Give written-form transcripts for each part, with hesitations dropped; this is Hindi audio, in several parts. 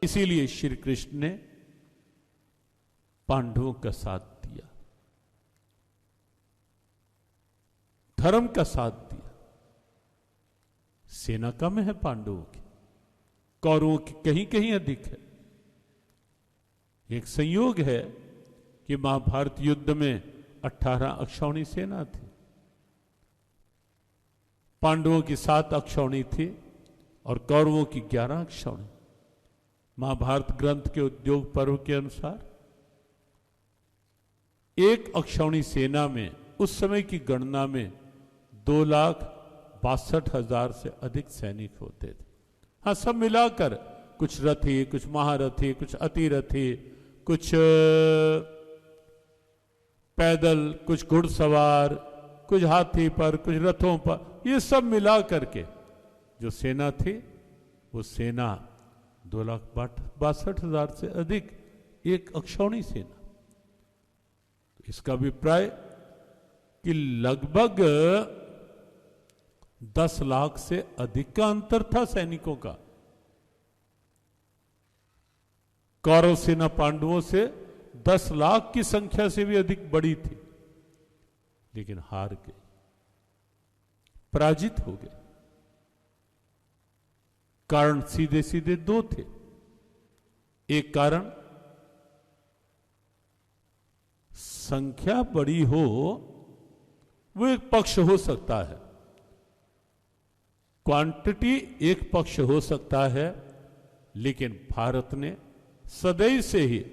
इसीलिए श्री कृष्ण ने पांडवों का साथ दिया, धर्म का साथ दिया। सेना कम है पांडवों की, कौरवों की कहीं कहीं अधिक है। एक संयोग है कि महाभारत युद्ध में 18 अक्षौणी सेना थी, पांडवों की 7 अक्षौणी थी और कौरवों की 11 अक्षौणी। महाभारत ग्रंथ के उद्योग पर्व के अनुसार एक अक्षौणी सेना में उस समय की गणना में 2,62,000 से अधिक सैनिक होते थे। हाँ, सब मिलाकर कुछ रथी, कुछ महारथी, कुछ अतिरथी, कुछ पैदल, कुछ घुड़सवार, कुछ हाथी पर, कुछ रथों पर, ये सब मिला करके जो सेना थी वो सेना 2,62,000 से अधिक एक अक्षौणी सेना। इसका अभिप्राय कि लगभग 10 लाख से अधिक का अंतर था सैनिकों का। कौरव सेना पांडवों से 10 लाख की संख्या से भी अधिक बड़ी थी, लेकिन हार गए, पराजित हो गए। कारण सीधे सीधे 2 थे। एक कारण संख्या बड़ी हो वो एक पक्ष हो सकता है, क्वांटिटी एक पक्ष हो सकता है, लेकिन भारत ने सदैव से ही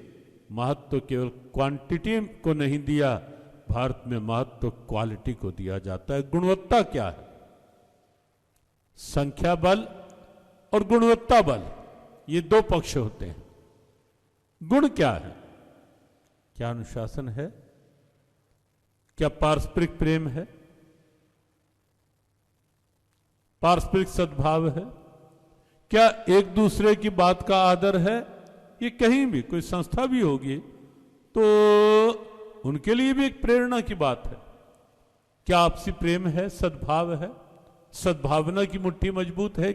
महत्व केवल क्वांटिटी को नहीं दिया, भारत में महत्व क्वालिटी को दिया जाता है। गुणवत्ता क्या है? संख्या बल और गुणवत्ता बल, ये 2 पक्ष होते हैं। गुण क्या है? क्या अनुशासन है? क्या पारस्परिक प्रेम है? पारस्परिक सद्भाव है? क्या एक दूसरे की बात का आदर है? ये कहीं भी कोई संस्था भी होगी तो उनके लिए भी एक प्रेरणा की बात है। क्या आपसी प्रेम है, सद्भाव है, सद्भावना की मुट्ठी मजबूत है?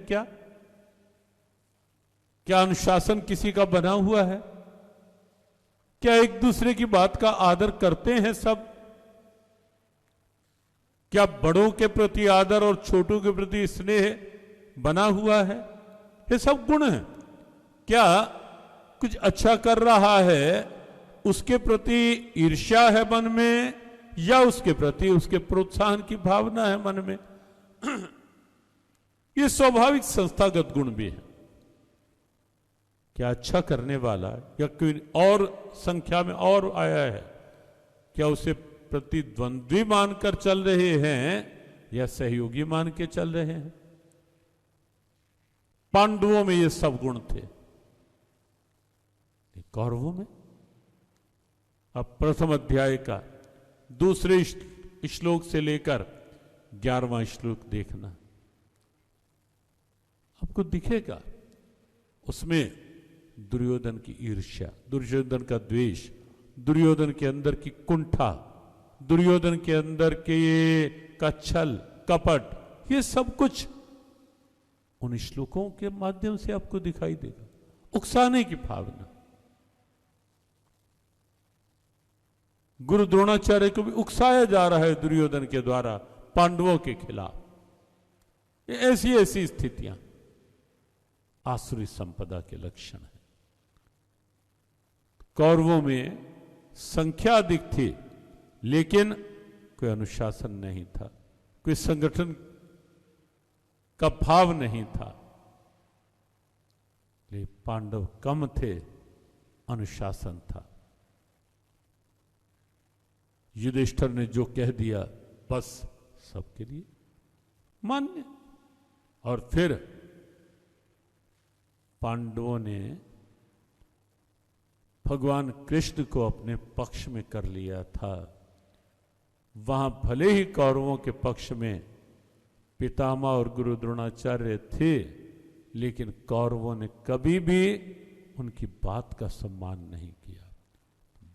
क्या अनुशासन किसी का बना हुआ है? क्या एक दूसरे की बात का आदर करते हैं सब? क्या बड़ों के प्रति आदर और छोटों के प्रति स्नेह बना हुआ है? ये सब गुण हैं। क्या कुछ अच्छा कर रहा है उसके प्रति ईर्ष्या है मन में, या उसके प्रति उसके प्रोत्साहन की भावना है मन में? ये स्वाभाविक संस्थागत गुण भी है। क्या अच्छा करने वाला या कोई और संख्या में और आया है, क्या उसे प्रतिद्वंद्वी मानकर चल रहे हैं या सहयोगी मान के चल रहे हैं? पांडवों में ये सब गुण थे, कौरवों में? अब प्रथम अध्याय का दूसरे श्लोक से लेकर 11वां श्लोक देखना, आपको दिखेगा उसमें दुर्योधन की ईर्ष्या, दुर्योधन का द्वेष, दुर्योधन के अंदर की कुंठा, दुर्योधन के अंदर के का छल कपट, ये सब कुछ उन श्लोकों के माध्यम से आपको दिखाई देगा। उकसाने की भावना, गुरु द्रोणाचार्य को भी उकसाया जा रहा है दुर्योधन के द्वारा पांडवों के खिलाफ। ऐसी ऐसी स्थितियां आसुरी संपदा के लक्षण है। कौरवों में संख्या अधिक थी, लेकिन कोई अनुशासन नहीं था, कोई संगठन का भाव नहीं था। लेकिन पांडव कम थे, अनुशासन था। युधिष्ठिर ने जो कह दिया बस सबके लिए मान्य। और फिर पांडवों ने भगवान कृष्ण को अपने पक्ष में कर लिया था। वहां भले ही कौरवों के पक्ष में पितामह और गुरु द्रोणाचार्य थे, लेकिन कौरवों ने कभी भी उनकी बात का सम्मान नहीं किया।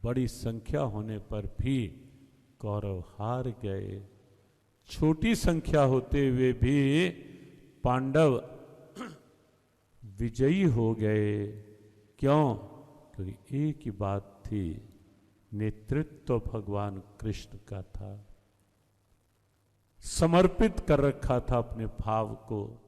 बड़ी संख्या होने पर भी कौरव हार गए। छोटी संख्या होते हुए भी पांडव विजयी हो गए। क्यों? क्योंकि एक ही बात थी, नेतृत्व तो भगवान कृष्ण का था, समर्पित कर रखा था अपने भाव को